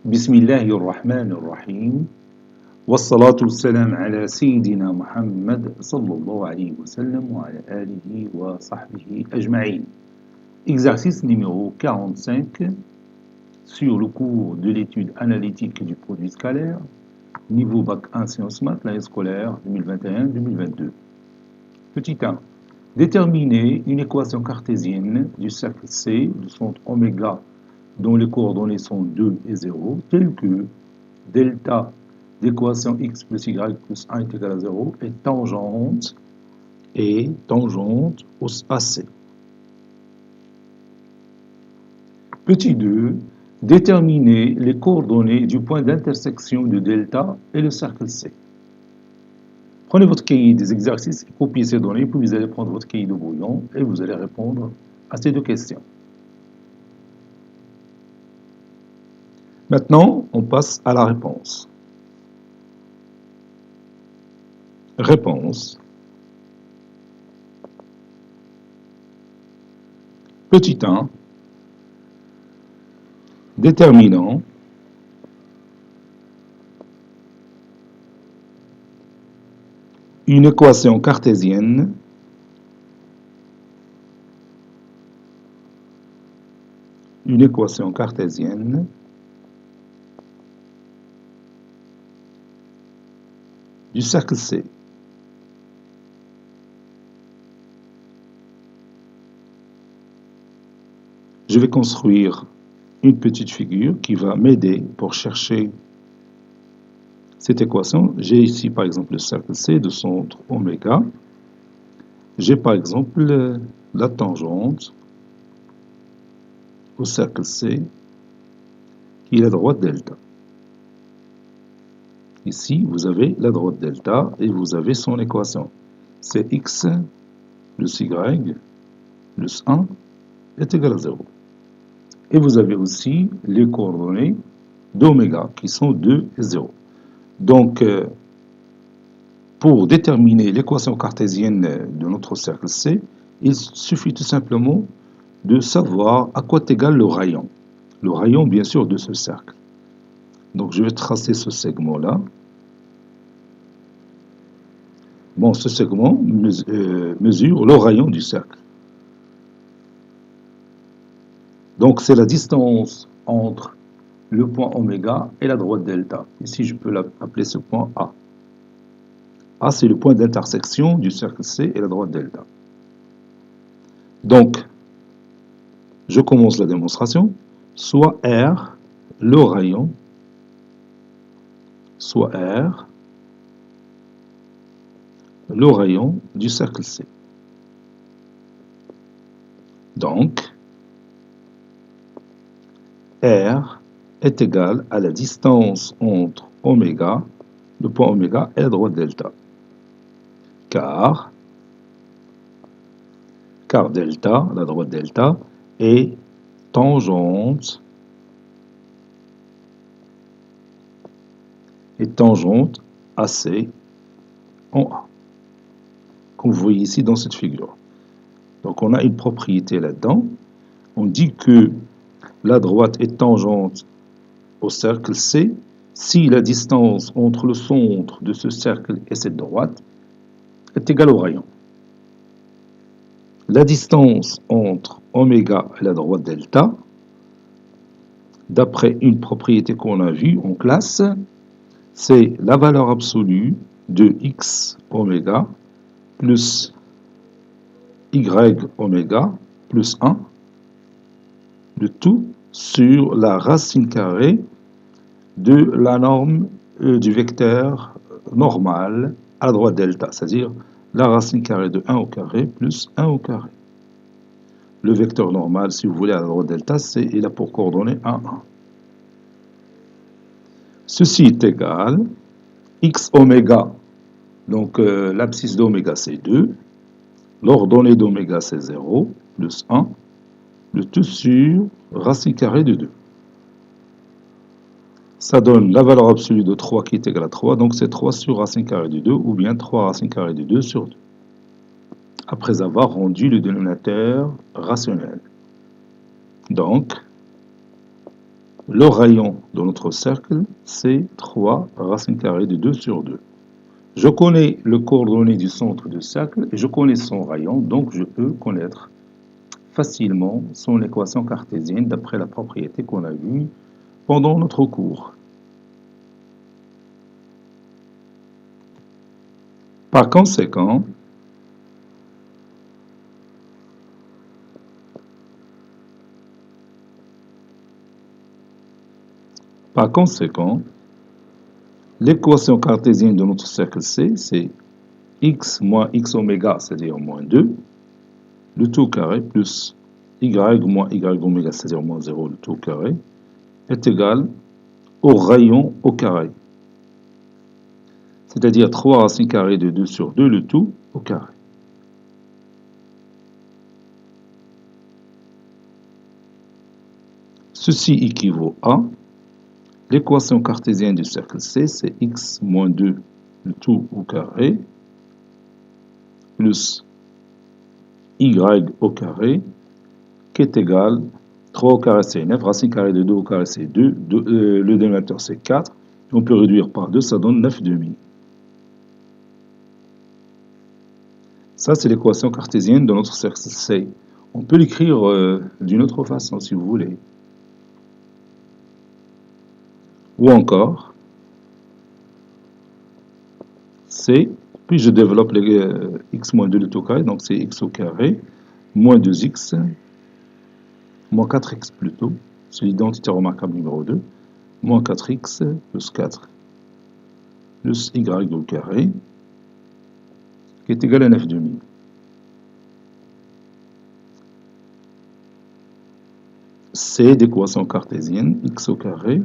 بسم الله الرحمن الرحيم والصلاة والسلام على سيدنا محمد صلى الله عليه وسلم وعلى آله وصحبه أجمعين. Exercice numéro 45 sur le cours de l'étude analytique du produit scalaire, niveau Bac 1 Sciences Maths, l'année scolaire 2021-2022. Petit 1. Déterminer une équation cartésienne du cercle C du centre oméga dont les coordonnées sont 2 et 0, telles que delta d'équation x plus y plus 1 est égal à 0 est tangente au AC. Petit 2. Déterminer les coordonnées du point d'intersection de delta et le cercle C. Prenez votre cahier des exercices, copiez ces données, puis vous allez prendre votre cahier de brouillon et vous allez répondre à ces deux questions. Maintenant, on passe à la réponse. Réponse. Petit 1. Déterminant une équation cartésienne du cercle C. Je vais construire une petite figure qui va m'aider pour chercher cette équation. J'ai ici par exemple le cercle C de centre oméga. J'ai par exemple la tangente au cercle C qui est la droite delta. Ici, vous avez la droite delta et vous avez son équation. C'est x plus y plus 1 est égal à 0. Et vous avez aussi les coordonnées d'oméga qui sont 2 et 0. Donc, pour déterminer l'équation cartésienne de notre cercle C, il suffit tout simplement de savoir à quoi est égal le rayon. Le rayon, bien sûr, de ce cercle. Donc, je vais tracer ce segment-là. Bon, ce segment mesure le rayon du cercle. Donc, c'est la distance entre le point oméga et la droite delta. Ici, je peux l'appeler ce point A. A, c'est le point d'intersection du cercle C et la droite delta. Donc, je commence la démonstration. Soit R, le rayon, soit R, le rayon du cercle C. Donc, R est égal à la distance entre oméga, le point oméga, et la droite delta. Car delta, la droite delta, est tangente AC en A, comme vous voyez ici dans cette figure. Donc on a une propriété là-dedans. On dit que la droite est tangente au cercle C si la distance entre le centre de ce cercle et cette droite est égale au rayon. La distance entre oméga et la droite delta, d'après une propriété qu'on a vue en classe, c'est la valeur absolue de x oméga plus y oméga plus 1, le tout sur la racine carrée de la norme du vecteur normal à la droite delta, c'est-à-dire la racine carrée de 1 au carré plus 1 au carré. Le vecteur normal, si vous voulez, à la droite delta, il a pour coordonnée 1, 1. Ceci est égal x oméga, donc l'abscisse d'oméga c'est 2, l'ordonnée d'oméga c'est 0, plus 1, le tout sur racine carrée de 2. Ça donne la valeur absolue de 3 qui est égale à 3, donc c'est 3 sur racine carrée de 2, ou bien 3 racine carrée de 2 sur 2, après avoir rendu le dénominateur rationnel. Donc, Le rayon de notre cercle, c'est 3 racine carrée de 2 sur 2. Je connais le coordonnées du centre du cercle et je connais son rayon, donc je peux connaître facilement son équation cartésienne d'après la propriété qu'on a vue pendant notre cours. Par conséquent, l'équation cartésienne de notre cercle C, c'est x moins x oméga, c'est-à-dire moins 2, le tout carré, plus y moins y oméga, c'est-à-dire moins 0, le tout carré, est égal au rayon au carré. C'est-à-dire 3 racines carrées de 2 sur 2, le tout au carré. Ceci équivaut à l'équation cartésienne du cercle C, c'est x moins 2, le tout au carré, plus y au carré, qui est égal, 3 au carré c'est 9, racine carrée de 2 au carré c'est 2, le dénominateur c'est 4, on peut réduire par 2, ça donne 9 demi. Ça c'est l'équation cartésienne de notre cercle C. On peut l'écrire d'une autre façon si vous voulez. Ou encore, c'est, puis je développe les x moins 2 le tout carré, donc c'est x au carré, moins 2x, moins 4x plutôt, c'est l'identité remarquable numéro 2, moins 4x plus 4 plus y au carré, qui est égal à 9 demi. C'est d'équation cartésienne, x au carré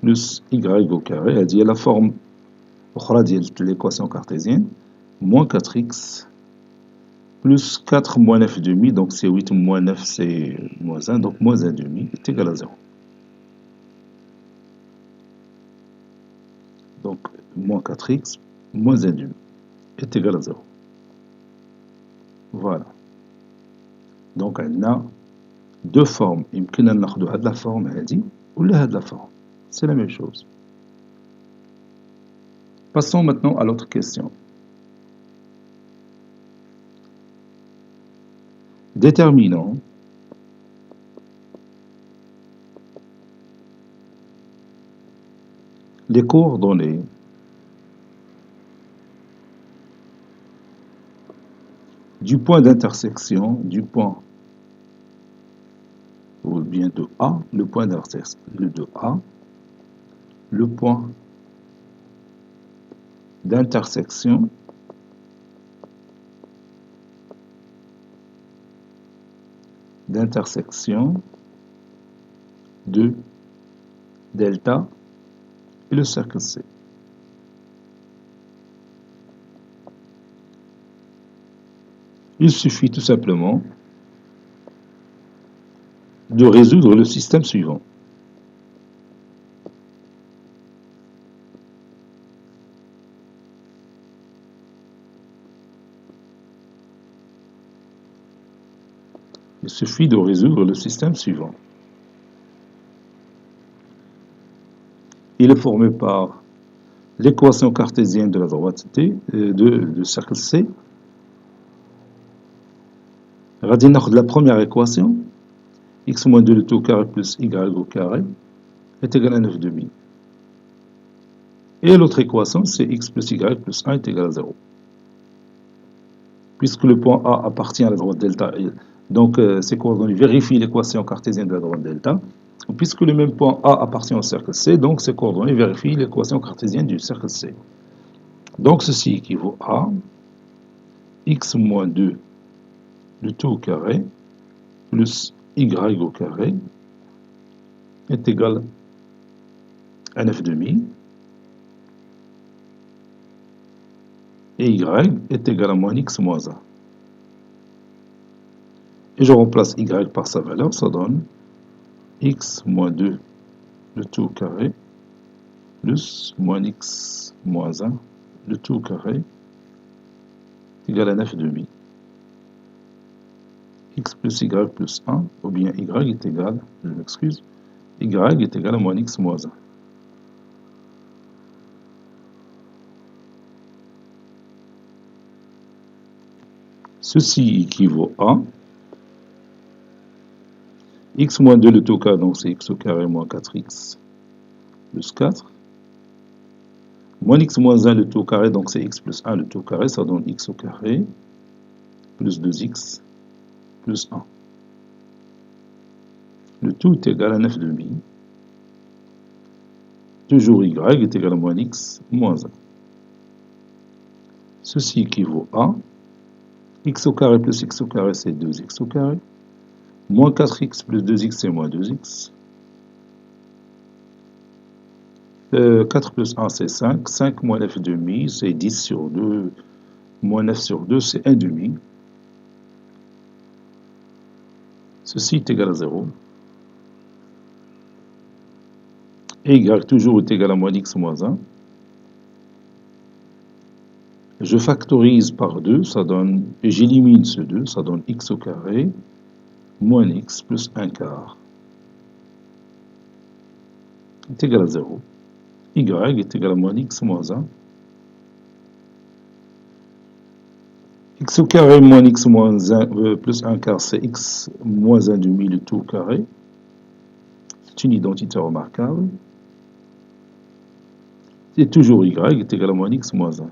plus y au carré, elle dit la forme de l'équation cartésienne, moins 4x plus 4 moins 9 demi, donc c'est 8 moins 9 c'est moins 1, donc moins 1 demi est égal à 0. Donc moins 4x moins 1 demi est égal à 0. Voilà. Donc on a deux formes. يمكن أن ناخذ هاد la forme هادي ولا هاد la forme. C'est la même chose. Passons maintenant à l'autre question. Déterminons les coordonnées du point d'intersection, du point ou bien de A, le point d'intersection de A, le point d'intersection de delta et le cercle C. Il suffit tout simplement de résoudre le système suivant. Il suffit de résoudre le système suivant. Il est formé par l'équation cartésienne de la droite T, de cercle C. غادي ناخذ la première équation, x moins 2 le tout au carré plus y au carré est égal à 9 demi. Et l'autre équation, c'est x plus y plus 1 est égal à 0. Puisque le point A appartient à la droite delta, donc ces coordonnées vérifient l'équation cartésienne de la droite delta. Puisque le même point A appartient au cercle C, donc ces coordonnées vérifient l'équation cartésienne du cercle C. Donc ceci équivaut à x moins 2 le tout au carré plus y au carré est égal à 9 demi et y est égal à moins x moins 1. Et je remplace y par sa valeur, ça donne x moins 2 le tout au carré plus moins x moins 1 le tout au carré est égal à 9 demi. X plus y plus 1, ou bien y est égal, je m'excuse, y est égal à moins x moins 1. Ceci équivaut à x moins 2 le tout au carré, donc c'est x au carré moins 4x plus 4. Moins x moins 1 le tout au carré, donc c'est x plus 1 le tout au carré, ça donne x au carré plus 2x plus 1. Le tout est égal à 9 demi. Toujours y est égal à moins x moins 1. Ceci équivaut à x au carré plus x au carré, c'est 2x au carré. Moins 4x plus 2x, c'est moins 2x. 4 plus 1, c'est 5. 5 moins 9 demi, c'est 10 sur 2. Moins 9 sur 2, c'est 1 demi. Ceci est égal à 0. Et y toujours est égal à moins x moins 1. Je factorise par 2, ça donne, et j'élimine ce 2, ça donne x au carré moins x plus 1 quart est égal à 0. Y est égal à moins x moins 1. X au carré moins x moins 1 plus 1 quart, c'est x moins 1 demi le tout au carré. C'est une identité remarquable. Et toujours y est égal à moins x moins 1.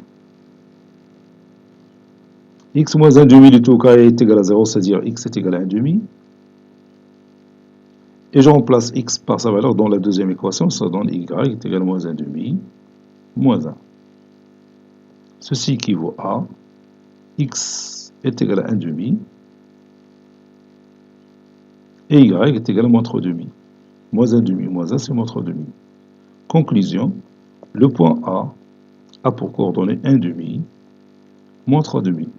X moins 1 demi le tout au carré est égal à 0, c'est-à-dire x est égal à 1 demi. Et je remplace x par sa valeur dans la deuxième équation, ça donne y est égal à moins 1 demi moins 1. Ceci équivaut à x est égal à 1 demi et y est égal à moins 3 demi. Moins 1 demi moins 1, c'est moins 3 demi. Conclusion, le point A a pour coordonnée 1 demi moins 3 demi.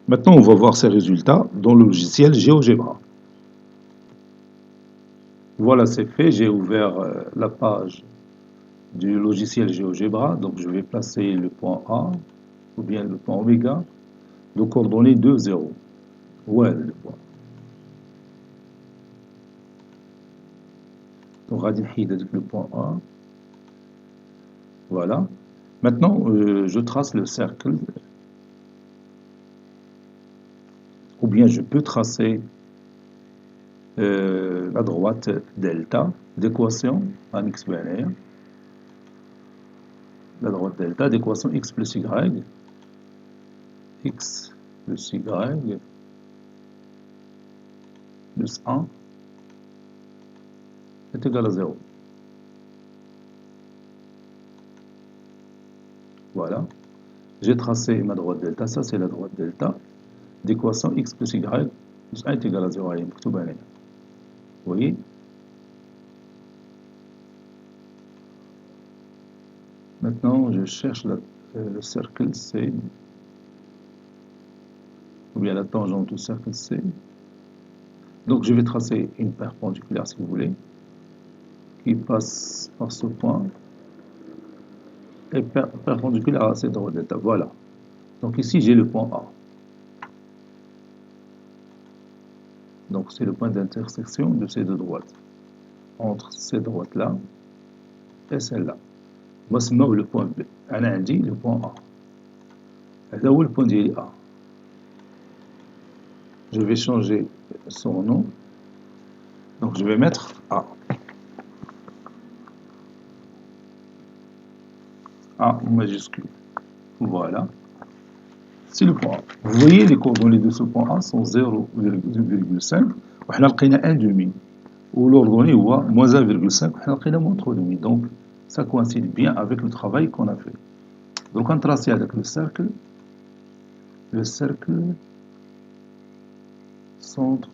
Maintenant, on va voir ces résultats dans le logiciel GeoGebra. Voilà, c'est fait. J'ai ouvert la page du logiciel GeoGebra. Donc, je vais placer le point A ou bien le point oméga de coordonnées 2, 0. Ouais, le point. Donc, le point A. Voilà. Maintenant, je trace le cercle. Ou bien je peux tracer la droite delta d'équation en x binaire. La droite delta d'équation x plus y. X plus y plus 1 est égal à 0. Voilà. J'ai tracé ma droite delta. Ça, c'est la droite delta d'équation x plus y plus 1 est égal à 0. Vous voyez? Maintenant, je cherche le cercle C, ou bien la tangente au cercle C. Donc, je vais tracer une perpendiculaire, si vous voulez, qui passe par ce point, et perpendiculaire à cette droite delta. Voilà. Donc, ici, j'ai le point A. Donc, c'est le point d'intersection de ces deux droites. Entre ces droites-là et celle-là. Moi, c'est le point B. On a dit le point A. Là où le point D est A. Je vais changer son nom. Donc, je vais mettre A. A majuscule. Voilà. C'est le point A. Vous voyez, les coordonnées de ce point A sont 0,5. On a 1 demi. Ou l'ordonnée est moins 1,5. On a moins 3 demi. Donc, ça coïncide bien avec le travail qu'on a fait. Donc, on trace avec le cercle centre,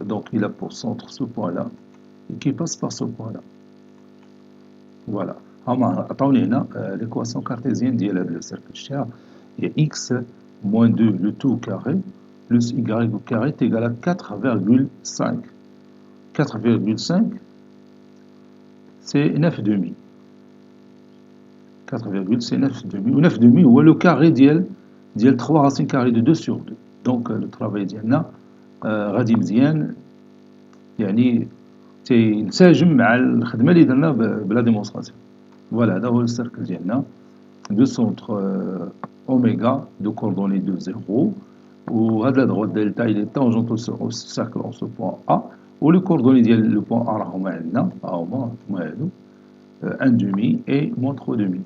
donc il a pour centre ce point-là, et qui passe par ce point-là. Voilà. Attendez, l'équation cartésienne dit le cercle cher, et x moins 2 le tout au carré, plus y au carré est égal à 4,5. 4,5, c'est 9 demi. 4, c'est 9 demi. Ou 9 demi, ou le carré d'IL 3 racines carrées de 2 sur 2. Donc, le travail d'IL غادي مزيان يعني تينسجم مع الخدمة اللي درنا بلا ديمونستراسيون. فوالا هذا هو السيركل ديالنا دو سونتر اوميغا دو كوردوني دو زيرو، وهذا لا دروات دلتا il est tangent au cercle en ce point A، و لي كوردوني ديال لو بوان A راهما عندنا هاهما هادو 1,5 et moins 3,5.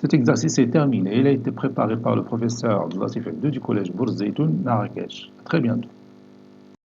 Cet exercice est terminé. Il a été préparé par le professeur Abdelatif Abdou du collège Bourz Zeytoun, Marrakech. À très bientôt.